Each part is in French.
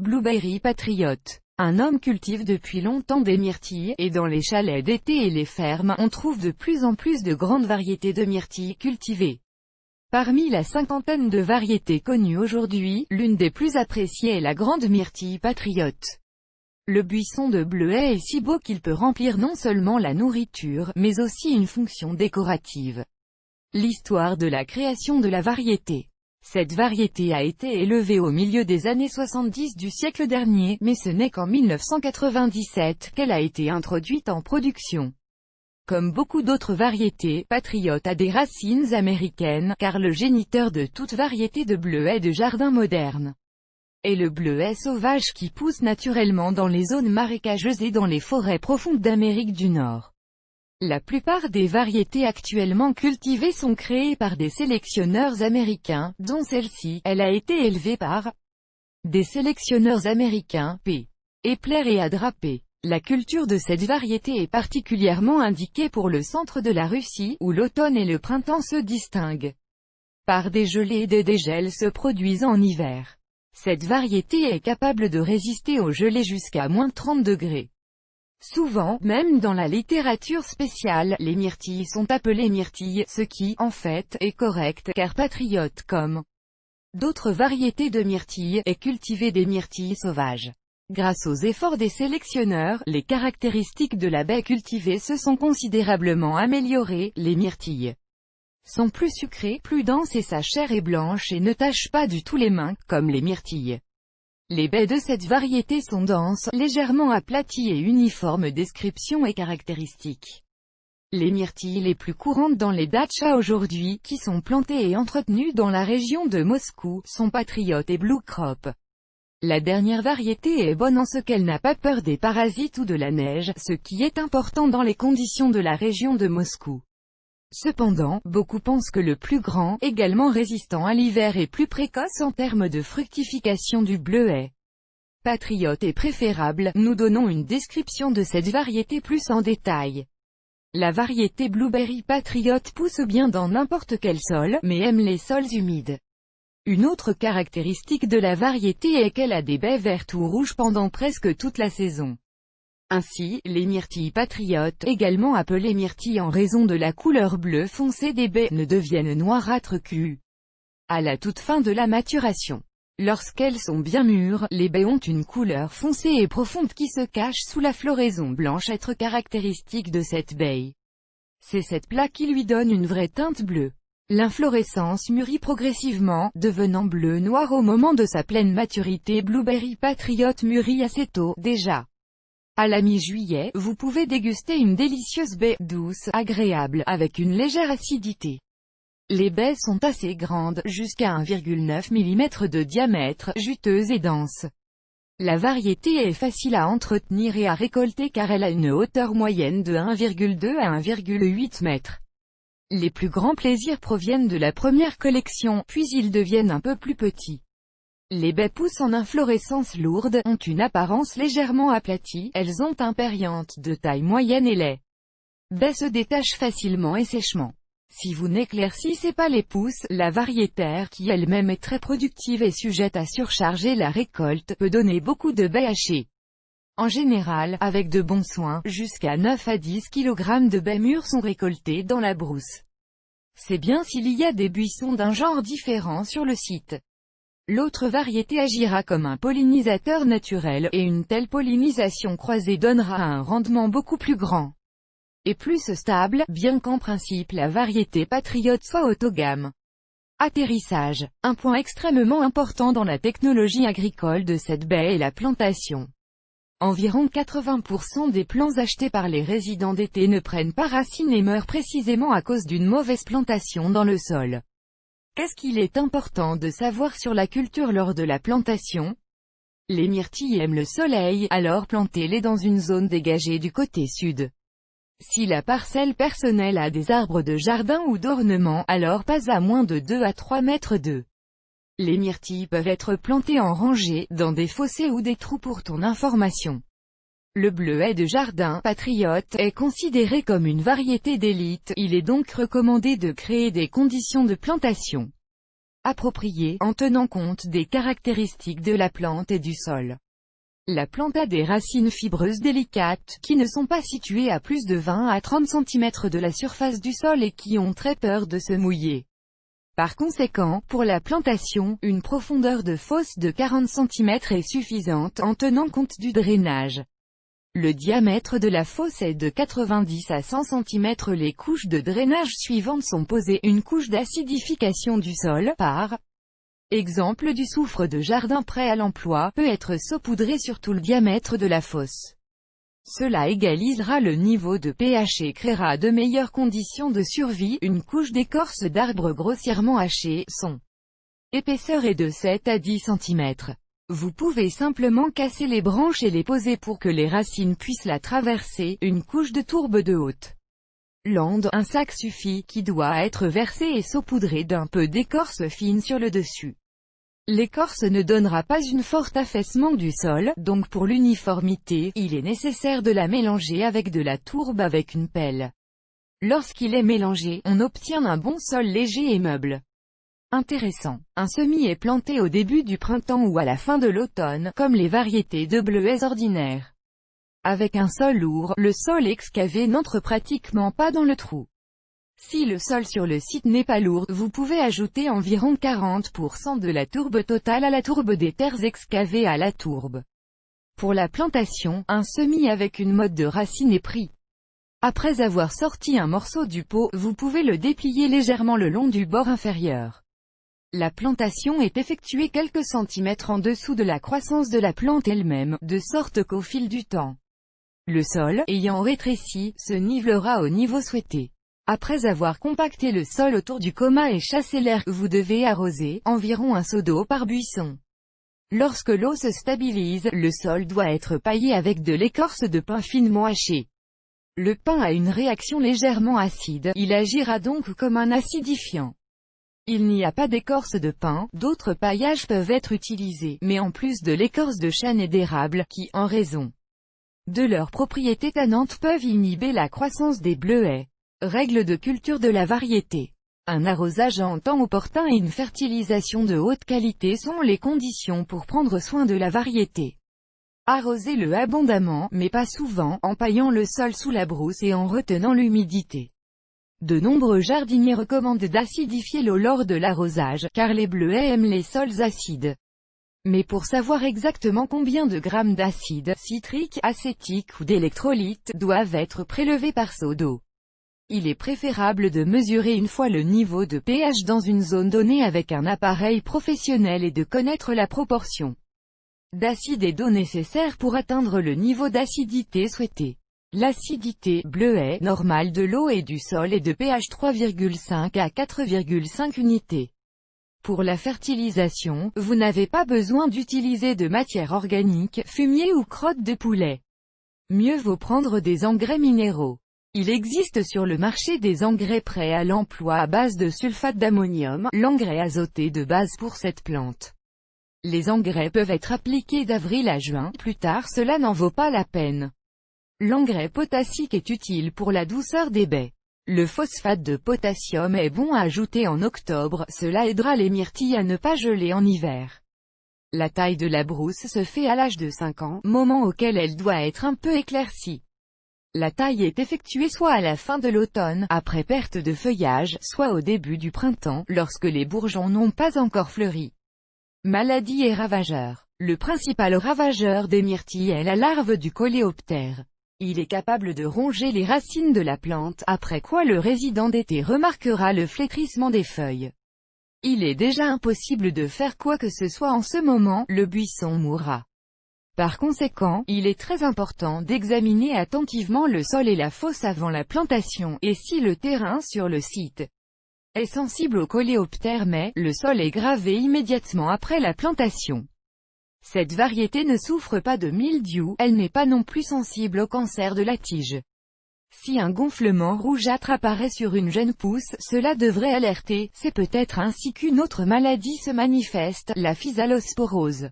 Blueberry Patriot. Un homme cultive depuis longtemps des myrtilles, et dans les chalets d'été et les fermes, on trouve de plus en plus de grandes variétés de myrtilles cultivées. Parmi la cinquantaine de variétés connues aujourd'hui, l'une des plus appréciées est la grande myrtille patriote. Le buisson de bleuet est si beau qu'il peut remplir non seulement la nourriture, mais aussi une fonction décorative. L'histoire de la création de la variété. Cette variété a été élevée au milieu des années 70 du siècle dernier, mais ce n'est qu'en 1997 qu'elle a été introduite en production. Comme beaucoup d'autres variétés, Patriot a des racines américaines, car le géniteur de toute variété de bleuet de jardin moderne est le bleuet sauvage qui pousse naturellement dans les zones marécageuses et dans les forêts profondes d'Amérique du Nord. La plupart des variétés actuellement cultivées sont créées par des sélectionneurs américains, dont celle-ci, elle a été élevée par des sélectionneurs américains, P. Epler et Adrapé. La culture de cette variété est particulièrement indiquée pour le centre de la Russie, où l'automne et le printemps se distinguent par des gelées et des dégels se produisent en hiver. Cette variété est capable de résister aux gelées jusqu'à -30 degrés. Souvent, même dans la littérature spéciale, les myrtilles sont appelées myrtilles, ce qui, en fait, est correct, car Patriot, comme d'autres variétés de myrtilles, est cultivé des myrtilles sauvages. Grâce aux efforts des sélectionneurs, les caractéristiques de la baie cultivée se sont considérablement améliorées. Les myrtilles sont plus sucrées, plus denses et sa chair est blanche et ne tache pas du tout les mains, comme les myrtilles. Les baies de cette variété sont denses, légèrement aplaties et uniformes. Description et caractéristiques. Les myrtilles les plus courantes dans les dachas aujourd'hui, qui sont plantées et entretenues dans la région de Moscou, sont Patriot et Blue Crop. La dernière variété est bonne en ce qu'elle n'a pas peur des parasites ou de la neige, ce qui est important dans les conditions de la région de Moscou. Cependant, beaucoup pensent que le plus grand, également résistant à l'hiver et plus précoce en termes de fructification du bleuet Patriot est préférable. Nous donnons une description de cette variété plus en détail. La variété Blueberry Patriot pousse bien dans n'importe quel sol, mais aime les sols humides. Une autre caractéristique de la variété est qu'elle a des baies vertes ou rouges pendant presque toute la saison. Ainsi, les myrtilles patriotes, également appelées myrtilles en raison de la couleur bleu foncé des baies, ne deviennent noirâtres qu'à la toute fin de la maturation. Lorsqu'elles sont bien mûres, les baies ont une couleur foncée et profonde qui se cache sous la floraison blanche, être caractéristique de cette baie. C'est cette plaque qui lui donne une vraie teinte bleue. L'inflorescence mûrit progressivement, devenant bleu-noir au moment de sa pleine maturité. Blueberry Patriot mûrit assez tôt, déjà. À la mi-juillet, vous pouvez déguster une délicieuse baie, douce, agréable, avec une légère acidité. Les baies sont assez grandes, jusqu'à 1,9 mm de diamètre, juteuses et denses. La variété est facile à entretenir et à récolter car elle a une hauteur moyenne de 1,2 à 1,8 m. Les plus grands plaisirs proviennent de la première collection, puis ils deviennent un peu plus petits. Les baies poussent en inflorescence lourde, ont une apparence légèrement aplatie, elles ont un périanthe de taille moyenne et les baies se détachent facilement et sèchement. Si vous n'éclaircissez pas les pousses, la variétaire, qui elle-même est très productive et sujette à surcharger la récolte, peut donner beaucoup de baies hachées. En général, avec de bons soins, jusqu'à 9 à 10 kg de baies mûres sont récoltées dans la brousse. C'est bien s'il y a des buissons d'un genre différent sur le site. L'autre variété agira comme un pollinisateur naturel, et une telle pollinisation croisée donnera un rendement beaucoup plus grand et plus stable, bien qu'en principe la variété Patriot soit autogame. Atterrissage. Un point extrêmement important dans la technologie agricole de cette baie est la plantation. Environ 80% des plants achetés par les résidents d'été ne prennent pas racine et meurent précisément à cause d'une mauvaise plantation dans le sol. Qu'est-ce qu'il est important de savoir sur la culture lors de la plantation? Les myrtilles aiment le soleil, alors plantez-les dans une zone dégagée du côté sud. Si la parcelle personnelle a des arbres de jardin ou d'ornement, alors pas à moins de 2 à 3 mètres d'eux. Les myrtilles peuvent être plantées en rangée, dans des fossés ou des trous. Pour ton information. Le bleuet de jardin, Patriot, est considéré comme une variété d'élite, il est donc recommandé de créer des conditions de plantation appropriée, en tenant compte des caractéristiques de la plante et du sol. La plante a des racines fibreuses délicates, qui ne sont pas situées à plus de 20 à 30 cm de la surface du sol et qui ont très peur de se mouiller. Par conséquent, pour la plantation, une profondeur de fosse de 40 cm est suffisante en tenant compte du drainage. Le diamètre de la fosse est de 90 à 100 cm. Les couches de drainage suivantes sont posées. Une couche d'acidification du sol, par exemple du soufre de jardin prêt à l'emploi, peut être saupoudrée sur tout le diamètre de la fosse. Cela égalisera le niveau de pH et créera de meilleures conditions de survie. Une couche d'écorce d'arbre grossièrement hachée, son épaisseur est de 7 à 10 cm. Vous pouvez simplement casser les branches et les poser pour que les racines puissent la traverser. Une couche de tourbe de haute lande, un sac suffit, qui doit être versé et saupoudré d'un peu d'écorce fine sur le dessus. L'écorce ne donnera pas un fort affaissement du sol, donc pour l'uniformité, il est nécessaire de la mélanger avec de la tourbe avec une pelle. Lorsqu'il est mélangé, on obtient un bon sol léger et meuble. Intéressant. Un semis est planté au début du printemps ou à la fin de l'automne, comme les variétés de bleuets ordinaires. Avec un sol lourd, le sol excavé n'entre pratiquement pas dans le trou. Si le sol sur le site n'est pas lourd, vous pouvez ajouter environ 40% de la tourbe totale à la tourbe des terres excavées à la tourbe. Pour la plantation, un semis avec une motte de racine est pris. Après avoir sorti un morceau du pot, vous pouvez le déplier légèrement le long du bord inférieur. La plantation est effectuée quelques centimètres en dessous de la croissance de la plante elle-même, de sorte qu'au fil du temps, le sol, ayant rétréci, se nivellera au niveau souhaité. Après avoir compacté le sol autour du coma et chassé l'air, vous devez arroser, environ un seau d'eau par buisson. Lorsque l'eau se stabilise, le sol doit être paillé avec de l'écorce de pin finement hachée. Le pin a une réaction légèrement acide, il agira donc comme un acidifiant. Il n'y a pas d'écorce de pin, d'autres paillages peuvent être utilisés, mais en plus de l'écorce de chêne et d'érable, qui, en raison de leurs propriétés tannantes peuvent inhiber la croissance des bleuets. Règles de culture de la variété. Un arrosage en temps opportun et une fertilisation de haute qualité sont les conditions pour prendre soin de la variété. Arrosez-le abondamment, mais pas souvent, en paillant le sol sous la brousse et en retenant l'humidité. De nombreux jardiniers recommandent d'acidifier l'eau lors de l'arrosage, car les bleuets aiment les sols acides. Mais pour savoir exactement combien de grammes d'acide citrique, acétique ou d'électrolyte doivent être prélevés par seau d'eau, il est préférable de mesurer une fois le niveau de pH dans une zone donnée avec un appareil professionnel et de connaître la proportion d'acide et d'eau nécessaire pour atteindre le niveau d'acidité souhaité. L'acidité bleuet normale de l'eau et du sol est de pH 3,5 à 4,5 unités. Pour la fertilisation, vous n'avez pas besoin d'utiliser de matière organique, fumier ou crotte de poulet. Mieux vaut prendre des engrais minéraux. Il existe sur le marché des engrais prêts à l'emploi à base de sulfate d'ammonium, l'engrais azoté de base pour cette plante. Les engrais peuvent être appliqués d'avril à juin, plus tard cela n'en vaut pas la peine. L'engrais potassique est utile pour la douceur des baies. Le phosphate de potassium est bon à ajouter en octobre, cela aidera les myrtilles à ne pas geler en hiver. La taille de la brousse se fait à l'âge de 5 ans, moment auquel elle doit être un peu éclaircie. La taille est effectuée soit à la fin de l'automne, après perte de feuillage, soit au début du printemps, lorsque les bourgeons n'ont pas encore fleuri. Maladies et ravageurs. Le principal ravageur des myrtilles est la larve du coléoptère. Il est capable de ronger les racines de la plante, après quoi le résident d'été remarquera le flétrissement des feuilles. Il est déjà impossible de faire quoi que ce soit en ce moment, le buisson mourra. Par conséquent, il est très important d'examiner attentivement le sol et la fosse avant la plantation, et si le terrain sur le site est sensible au coléoptère mais, le sol est gravé immédiatement après la plantation. Cette variété ne souffre pas de mildiou, elle n'est pas non plus sensible au cancer de la tige. Si un gonflement rougeâtre apparaît sur une jeune pousse, cela devrait alerter, c'est peut-être ainsi qu'une autre maladie se manifeste, la physalosporose.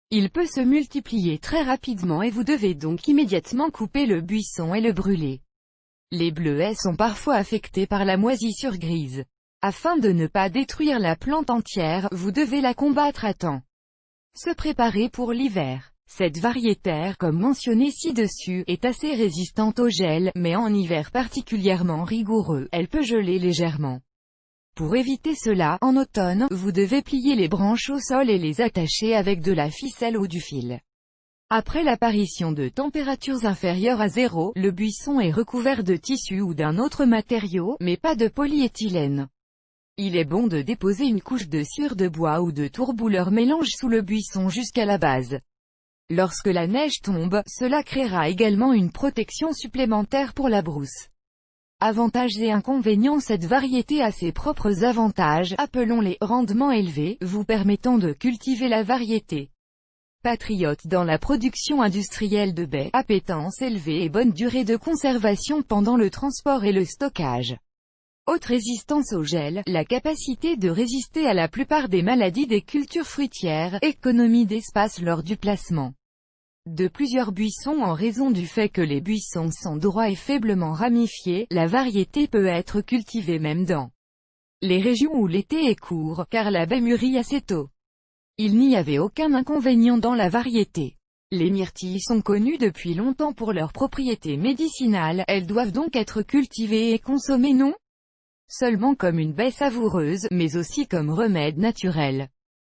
Il peut se multiplier très rapidement et vous devez donc immédiatement couper le buisson et le brûler. Les bleuets sont parfois affectés par la moisissure grise. Afin de ne pas détruire la plante entière, vous devez la combattre à temps. Se préparer pour l'hiver. Cette variété, comme mentionné ci-dessus, est assez résistante au gel, mais en hiver particulièrement rigoureux, elle peut geler légèrement. Pour éviter cela, en automne, vous devez plier les branches au sol et les attacher avec de la ficelle ou du fil. Après l'apparition de températures inférieures à 0, le buisson est recouvert de tissu ou d'un autre matériau, mais pas de polyéthylène. Il est bon de déposer une couche de sciure de bois ou de tourbe ou leur mélange sous le buisson jusqu'à la base. Lorsque la neige tombe, cela créera également une protection supplémentaire pour la brousse. Avantages et inconvénients. Cette variété a ses propres avantages, appelons-les rendements élevés, vous permettant de cultiver la variété patriote dans la production industrielle de baies, appétence élevée et bonne durée de conservation pendant le transport et le stockage. Haute résistance au gel, la capacité de résister à la plupart des maladies des cultures fruitières, économie d'espace lors du placement de plusieurs buissons. En raison du fait que les buissons sont droits et faiblement ramifiés, la variété peut être cultivée même dans les régions où l'été est court, car la baie mûrit assez tôt. Il n'y avait aucun inconvénient dans la variété. Les myrtilles sont connues depuis longtemps pour leurs propriétés médicinales, elles doivent donc être cultivées et consommées non seulement comme une baie savoureuse, mais aussi comme remède naturel.